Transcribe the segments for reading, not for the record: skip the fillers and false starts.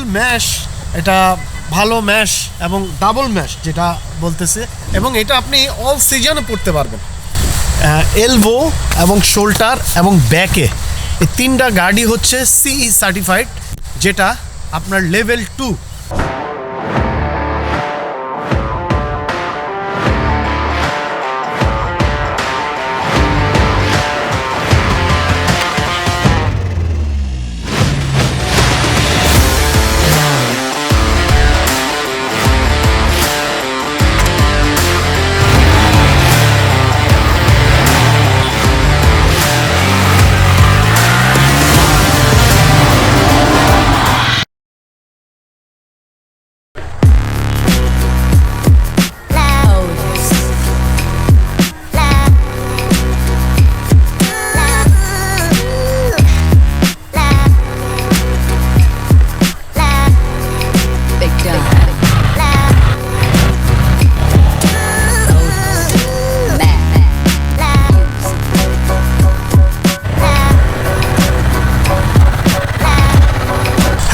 ফুল mash, এটা ভালো mash এবং ডাবল ম্যাশ যেটা বলতেছে, এবং এটা আপনি অল সিজনে পরতে পারবেন। এলবো এবং শোল্ডার এবং ব্যাকে এই তিনটা গার্ডই হচ্ছে সিই সার্টিফাইড, যেটা আপনার লেভেল 2।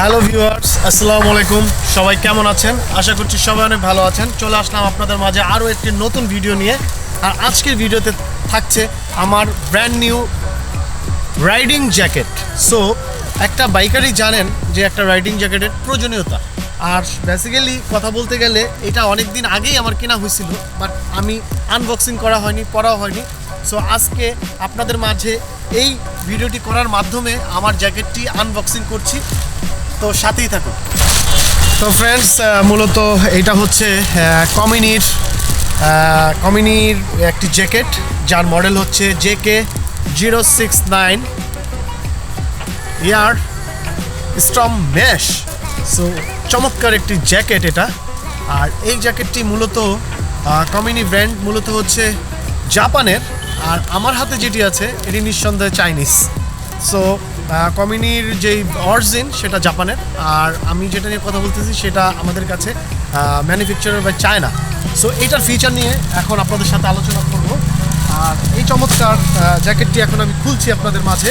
হ্যালো ভিউয়ার্স, আসসালামু আলাইকুম। সবাই কেমন আছেন? আশা করছি সবাই অনেক ভালো আছেন। চলে আসলাম আপনাদের মাঝে আরও একটি নতুন ভিডিও নিয়ে। আর আজকের ভিডিওতে থাকছে আমার brand new riding jacket. So একটা বাইকারই জানেন যে একটা রাইডিং জ্যাকেটের প্রয়োজনীয়তা। আর বেসিক্যালি কথা বলতে গেলে এটা অনেক দিন আগেই আমার কেনা হয়েছিল, বাট আমি আনবক্সিং করা হয়নি, পরাও হয়নি। সো আজকে আপনাদের মাঝে এই ভিডিওটি করার মাধ্যমে আমার জ্যাকেটটি আনবক্সিং করছি, তো সাথেই থাকুন। তো ফ্রেন্ডস, মূলত এটা হচ্ছে কমিনির একটি জ্যাকেট, যার মডেল হচ্ছে JK069 air storm mash. So চমৎকার একটি জ্যাকেট এটা। আর এই জ্যাকেটটি মূলত কমিনি ব্র্যান্ড, মূলত হচ্ছে জাপানের। আর আমার হাতে যেটি আছে এটি নিঃসন্দেহে চাইনিজ। সো কমিনির যেই অরিজিন সেটা জাপানের, আর আমি যেটা নিয়ে কথা বলতেছি সেটা আমাদের কাছে ম্যানুফ্যাকচারার বাই চায়না। সো এইটার ফিচার নিয়ে এখন আপনাদের সাথে আলোচনা করব। আর এই চমৎকার জ্যাকেটটি এখন আমি খুলছি আপনাদের মাঝে,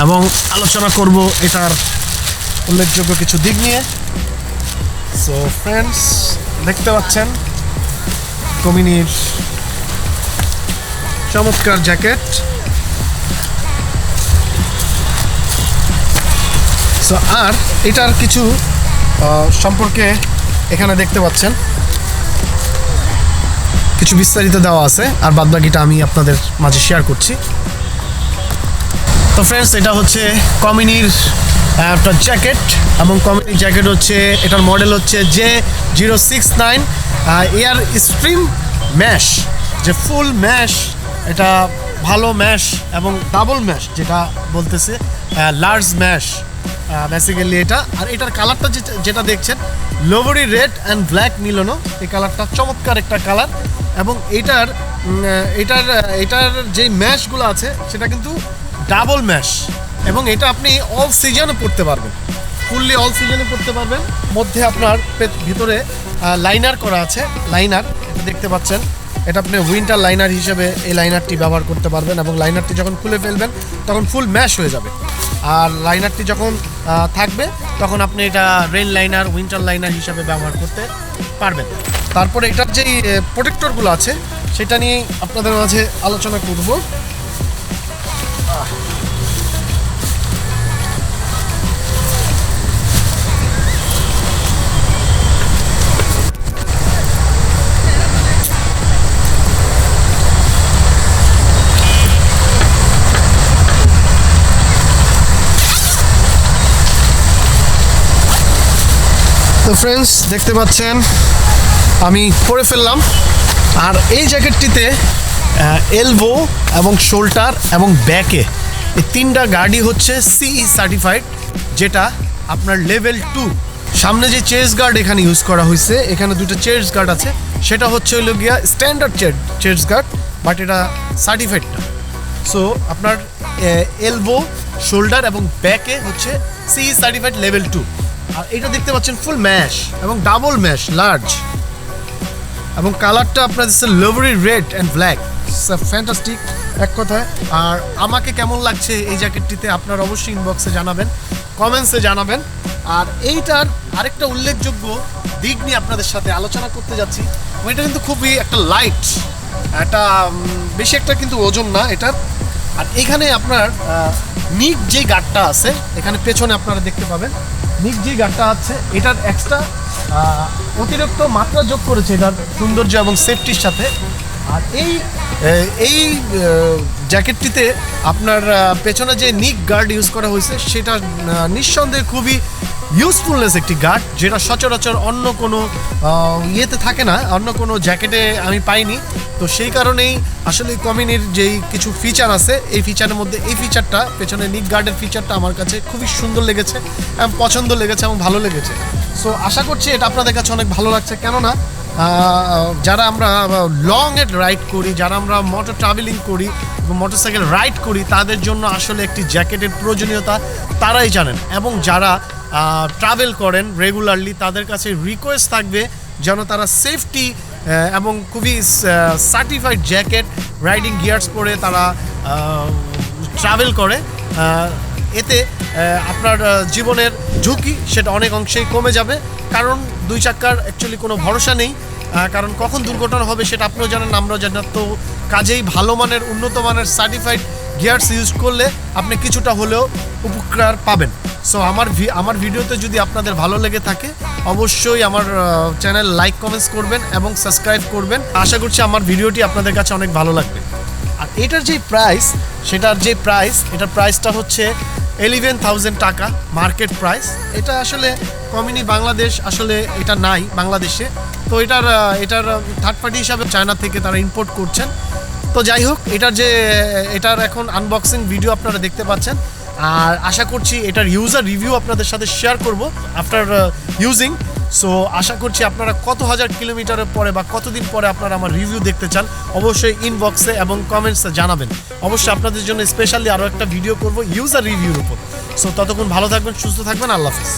এবং আলোচনা করব এটার উল্লেখযোগ্য কিছু দিক নিয়ে। সো ফ্রেন্ডস, দেখতে পাচ্ছেন কমিনির চমৎকার জ্যাকেট। সো আর এটার কিছু সম্পর্কে এখানে দেখতে পাচ্ছেন কিছু বিস্তারিত দেওয়া আছে, আর বাদবাকিটা আমি আপনাদের মাঝে শেয়ার করছি। তো ফ্রেন্ডস, এটা হচ্ছে কমিনির একটা জ্যাকেট, এবং কমিনির জ্যাকেট হচ্ছে এটার মডেল হচ্ছে J069 এয়ার স্ট্রিম ম্যাশ, যে ফুল ম্যাশ, এটা ভালো ম্যাশ এবং ডাবল ম্যাশ যেটা বলতেছে লার্জ ম্যাশ বেসিক্যালি এটা। আর এটার কালারটা যেটা দেখছেন লোবরি রেড অ্যান্ড ব্ল্যাক মিলনো, এই কালারটা চমৎকার একটা কালার। এবং এটার যে ম্যাশগুলো আছে সেটা কিন্তু ডাবল ম্যাশ, এবং এটা আপনি অল সিজনে পরতে পারবেন, ফুললি অল সিজনে পরতে পারবেন। মধ্যে আপনার ভিতরে লাইনার করা আছে, লাইনার এটা দেখতে পাচ্ছেন। এটা আপনি উইন্টার লাইনার হিসেবে এই লাইনারটি ব্যবহার করতে পারবেন, এবং লাইনারটি যখন খুলে ফেলবেন তখন ফুল ম্যাশ হয়ে যাবে। আর লাইনারটি যখন থাকবে তখন আপনি এটা রেইন লাইনার, উইন্টার লাইনার হিসাবে ব্যবহার করতে পারবেন। তারপরে এটার যেই প্রোটেক্টরগুলো আছে সেটা নিয়েই আপনাদের মাঝে আলোচনা করব। তো ফ্রেন্ডস, দেখতে পাচ্ছেন আমি পরে ফেললাম। আর এই জ্যাকেটটিতে এলবো এবং শোল্ডার এবং ব্যাকে এই তিনটা গার্ডই হচ্ছে সিই সার্টিফাইড, যেটা আপনার লেভেল 2। সামনে যে চেস্ট গার্ড এখানে ইউজ করা হয়েছে, এখানে দুটো চেস্ট গার্ড আছে, সেটা হচ্ছে হলো গিয়া স্ট্যান্ডার্ড চেস্ট গার্ড, বাট এটা সার্টিফাইড না। সো আপনার এলবো, শোল্ডার এবং ব্যাকে হচ্ছে সিই সার্টিফাইড লেভেল 2। আর এটা দেখতে পাচ্ছেন ফুল ম্যাশ এবং ডাবল ম্যাশ লার্জ। এবং কালারটা আপনার দিচ্ছে lovely red and black, fantastic এক কথায়। আর আমাকে কেমন লাগছে এই জ্যাকেটটিতে আপনারা অবশ্যই ইনবক্সে জানাবেন, কমেন্টসে জানাবেন। আর এইটার আরেকটা উল্লেখযোগ্য দিক নিয়ে আপনাদের সাথে আলোচনা করতে যাচ্ছি। এটা কিন্তু খুবই একটা লাইট, একটা বেশি একটা কিন্তু ওজন না এটার। আর এখানে আপনার নিক যে গার্ডটা আছে, এখানে পেছনে আপনারা দেখতে পাবেন নিক যে গার্ডটা আছে, এটার এক্সট্রা অতিরিক্ত মাত্রা যোগ করেছে এটার সৌন্দর্য এবং সেফটির সাথে। আর এই জ্যাকেটটিতে আপনার পেছনে যে নিক গার্ড ইউজ করা হয়েছে সেটা নিঃসন্দেহে খুবই ইউজফুলনেস একটি গার্ড, যেটা সচরাচর অন্য কোনো ইয়েতে থাকে না, অন্য কোনো জ্যাকেটে আমি পাইনি। তো সেই কারণেই আসলে কমিনির যেই কিছু ফিচার আছে, এই ফিচারের মধ্যে এই ফিচারটা, পেছনে নিক গার্ডের ফিচারটা আমার কাছে খুবই সুন্দর লেগেছে এবং পছন্দ লেগেছে এবং ভালো লেগেছে। সো আশা করছি এটা আপনাদের কাছে অনেক ভালো লাগছে, কেননা যারা আমরা লং রাইড করি, যারা আমরা মোটর ট্রাভেলিং করি, মোটরসাইকেল রাইড করি, তাদের জন্য আসলে একটি জ্যাকেটের প্রয়োজনীয়তা তারাই জানেন। এবং যারা ট্রাভেল করেন রেগুলারলি, তাদের কাছে রিকোয়েস্ট থাকবে যেন তারা সেফটি এবং খুবই সার্টিফাইড জ্যাকেট, রাইডিং গিয়ার্স পরে তারা ট্রাভেল করে। এতে আপনার জীবনের ঝুঁকি সেটা অনেক অংশেই কমে যাবে, কারণ দুই চাকার অ্যাকচুয়ালি কোনো ভরসা নেই, কারণ কখন দুর্ঘটনা হবে সেটা আপনিও জানেন, আমরাও জানেন। তো কাজেই ভালো মানের, উন্নত মানের সার্টিফাইড গিয়ার্স ইউজ করলে আপনি কিছুটা হলেও উপকার পাবেন। সো আমার ভিডিওতে যদি আপনাদের ভালো লেগে থাকে, অবশ্যই আমার চ্যানেল লাইক কমেন্টস করবেন এবং সাবস্ক্রাইব করবেন। আশা করছি আমার ভিডিওটি আপনাদের কাছে অনেক ভালো লাগবে। আর এটার যে প্রাইস, এটার প্রাইসটা হচ্ছে 11,000 টাকা মার্কেট প্রাইস। এটা আসলে কমিনি বাংলাদেশ আসলে এটা নাই বাংলাদেশে, তো এটার থার্ড পার্টি হিসাবে চায়না থেকে তারা ইম্পোর্ট করছেন। তো যাই হোক, এটার এখন আনবক্সিং ভিডিও আপনারা দেখতে পাচ্ছেন। আর আশা করছি এটার ইউজার রিভিউ আপনাদের সাথে শেয়ার করব আফটার ইউজিং। সো আশা করছি আপনারা কত হাজার কিলোমিটারের পরে বা কতদিন পরে আপনারা আমার রিভিউ দেখতে চান, অবশ্যই ইনবক্সে এবং কমেন্টসে জানাবেন। অবশ্যই আপনাদের জন্য স্পেশালি আরও একটা ভিডিও করব ইউজার রিভিউর উপর। সো ততক্ষণ ভালো থাকবেন, সুস্থ থাকবেন, আল্লাহ হাফেজ।